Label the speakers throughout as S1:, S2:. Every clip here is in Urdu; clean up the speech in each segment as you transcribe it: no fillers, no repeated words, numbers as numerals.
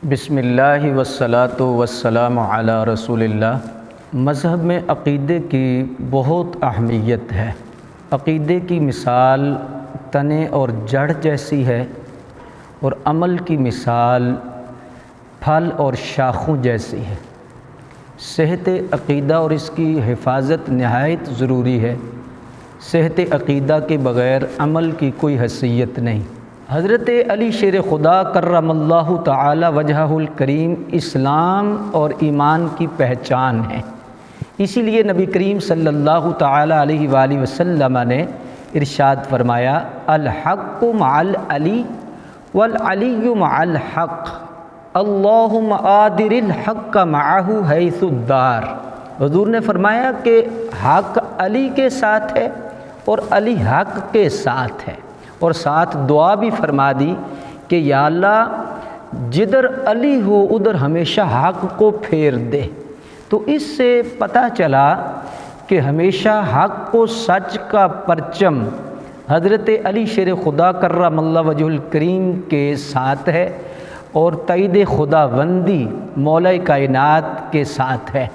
S1: بسم اللہ والصلاۃ والسلام علی رسول اللہ۔ مذہب میں عقیدے کی بہت اہمیت ہے۔ عقیدے کی مثال تنے اور جڑ جیسی ہے اور عمل کی مثال پھل اور شاخوں جیسی ہے۔ صحت عقیدہ اور اس کی حفاظت نہایت ضروری ہے۔ صحت عقیدہ کے بغیر عمل کی کوئی حیثیت نہیں۔ حضرت علی شیر خدا کرم اللہ تعالی وجہہ الکریم اسلام اور ایمان کی پہچان ہے۔ اسی لیے نبی کریم صلی اللہ تعالی علیہ وآلہ وسلم نے ارشاد فرمایا، الحق مع العلی والعلی مع الحق، اللہم آدر الحق معہ حیث الدار۔ حضور نے فرمایا کہ حق علی کے ساتھ ہے اور علی حق کے ساتھ ہے، اور ساتھ دعا بھی فرما دی کہ یا اللہ جدھر علی ہو ادھر ہمیشہ حق کو پھیر دے۔ تو اس سے پتہ چلا کہ ہمیشہ حق و سچ کا پرچم حضرت علی شیر خدا کرم اللہ وجہ الکریم کے ساتھ ہے اور تائید خداوندی مولا کائنات کے ساتھ ہے،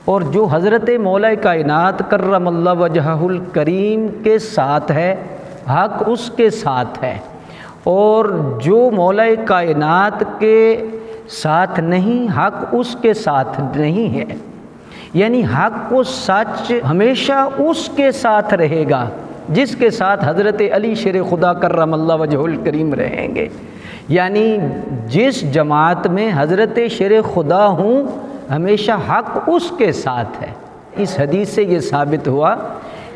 S1: اور جو حضرت مولا کائنات کرم اللہ وجہہ الکریم کے ساتھ ہے حق اس کے ساتھ ہے، اور جو مولا کائنات کے ساتھ نہیں حق اس کے ساتھ نہیں ہے۔ یعنی حق و سچ ہمیشہ اس کے ساتھ رہے گا جس کے ساتھ حضرت علی شیر خدا کرم اللہ وجہ الکریم رہیں گے۔ یعنی جس جماعت میں حضرت شیر خدا ہوں ہمیشہ حق اس کے ساتھ ہے۔ اس حدیث سے یہ ثابت ہوا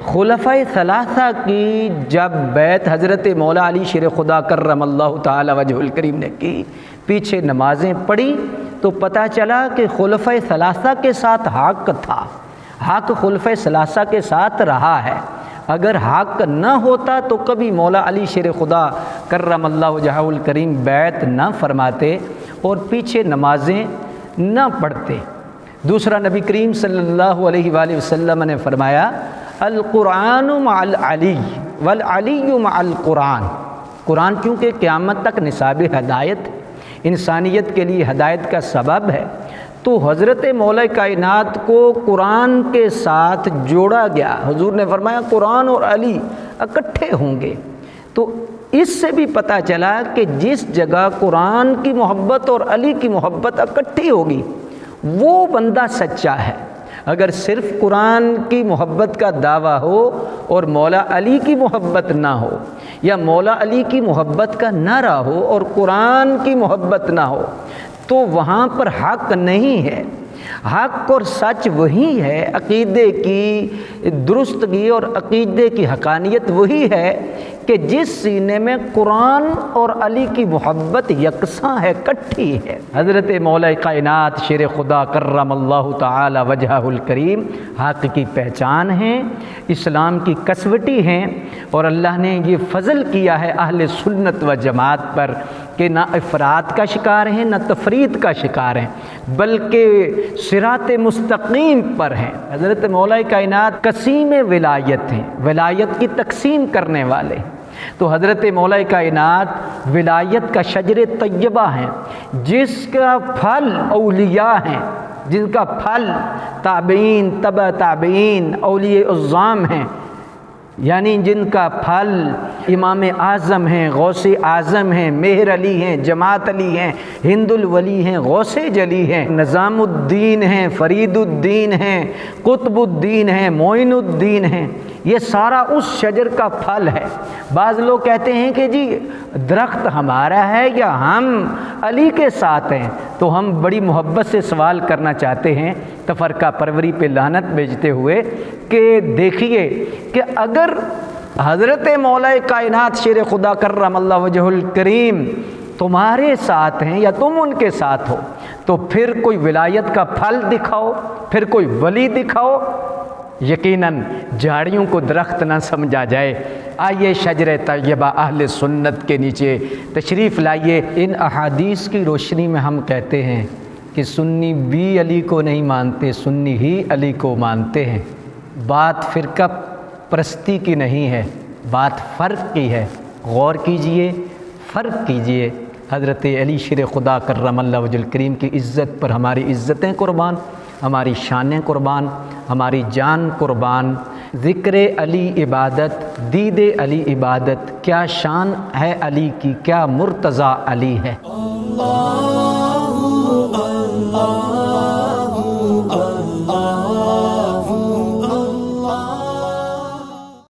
S1: خلفائے ثلاثہ کی جب بیعت حضرت مولا علی شیر خدا کرم اللہ تعالی وجہ الکریم نے کی، پیچھے نمازیں پڑھی، تو پتہ چلا کہ خلفائے ثلاثہ کے ساتھ حق تھا، حق خلفائے ثلاثہ کے ساتھ رہا ہے۔ اگر حق نہ ہوتا تو کبھی مولا علی شیر خدا کرم اللہ وجہہ الکریم بیعت نہ فرماتے اور پیچھے نمازیں نہ پڑھتے۔ دوسرا نبی کریم صلی اللہ علیہ وآلہ وسلم نے فرمایا، القرآن مع العلی والعلی مع القرآن۔ قرآن کیونکہ قیامت تک نصاب ہدایت انسانیت کے لیے ہدایت کا سبب ہے، تو حضرت مولا کائنات کو قرآن کے ساتھ جوڑا گیا۔ حضور نے فرمایا قرآن اور علی اکٹھے ہوں گے۔ تو اس سے بھی پتہ چلا کہ جس جگہ قرآن کی محبت اور علی کی محبت اکٹھی ہوگی وہ بندہ سچا ہے۔ اگر صرف قرآن کی محبت کا دعویٰ ہو اور مولا علی کی محبت نہ ہو، یا مولا علی کی محبت کا نعرہ ہو اور قرآن کی محبت نہ ہو، تو وہاں پر حق نہیں ہے۔ حق اور سچ وہی ہے، عقیدے کی درستگی اور عقیدے کی حقانیت وہی ہے کہ جس سینے میں قرآن اور علی کی محبت یکساں ہے، کٹھی ہے۔ حضرت مولا کائنات شیر خدا کرم اللہ تعالی وجہہ الکریم حق کی پہچان ہیں، اسلام کی کسوٹی ہیں، اور اللہ نے یہ فضل کیا ہے اہل سنت و جماعت پر کہ نہ افراط کا شکار ہیں نہ تفریط کا شکار ہیں، بلکہ صراط مستقیم پر ہیں۔ حضرت مولا کائنات قسیم ولایت ہیں، ولایت کی تقسیم کرنے والے ہیں۔ تو حضرت مولا کائنات ولایت کا شجر طیبہ ہیں، جس کا پھل اولیاء ہیں، جن کا پھل تابعین تبع تابعین اولیاء اعظام ہیں، یعنی جن کا پھل امام اعظم ہیں، غوث اعظم ہیں، مہر علی ہیں، جماعت علی ہیں، ہند الولی ہیں، غوث جلی ہیں، نظام الدین ہیں، فرید الدین ہیں، قطب الدین ہیں، معین الدین ہیں۔ یہ سارا اس شجر کا پھل ہے۔ بعض لوگ کہتے ہیں کہ جی درخت ہمارا ہے یا ہم علی کے ساتھ ہیں، تو ہم بڑی محبت سے سوال کرنا چاہتے ہیں تفرقہ پروری پہ لعنت بھیجتے ہوئے کہ دیکھیے کہ اگر حضرت مولا کائنات شیر خدا کرم اللہ وجہ الکریم تمہارے ساتھ ہیں یا تم ان کے ساتھ ہو، تو پھر کوئی ولایت کا پھل دکھاؤ، پھر کوئی ولی دکھاؤ، یقیناً جھاڑیوں کو درخت نہ سمجھا جائے۔ آئیے شجر طیبہ اہل سنت کے نیچے تشریف لائیے۔ ان احادیث کی روشنی میں ہم کہتے ہیں کہ سنی بھی علی کو نہیں مانتے، سنی ہی علی کو مانتے ہیں۔ بات فرقہ پرستی کی نہیں ہے، بات فرق کی ہے۔ غور کیجئے، فرق کیجئے۔ حضرت علی شیر خدا کرم اللہ وجہ الکریم کی عزت پر ہماری عزتیں قربان، ہماری شانیں قربان، ہماری جان قربان۔ ذکر علی عبادت، دید علی عبادت، کیا شان ہے علی کی، کیا مرتضیٰ علی ہے۔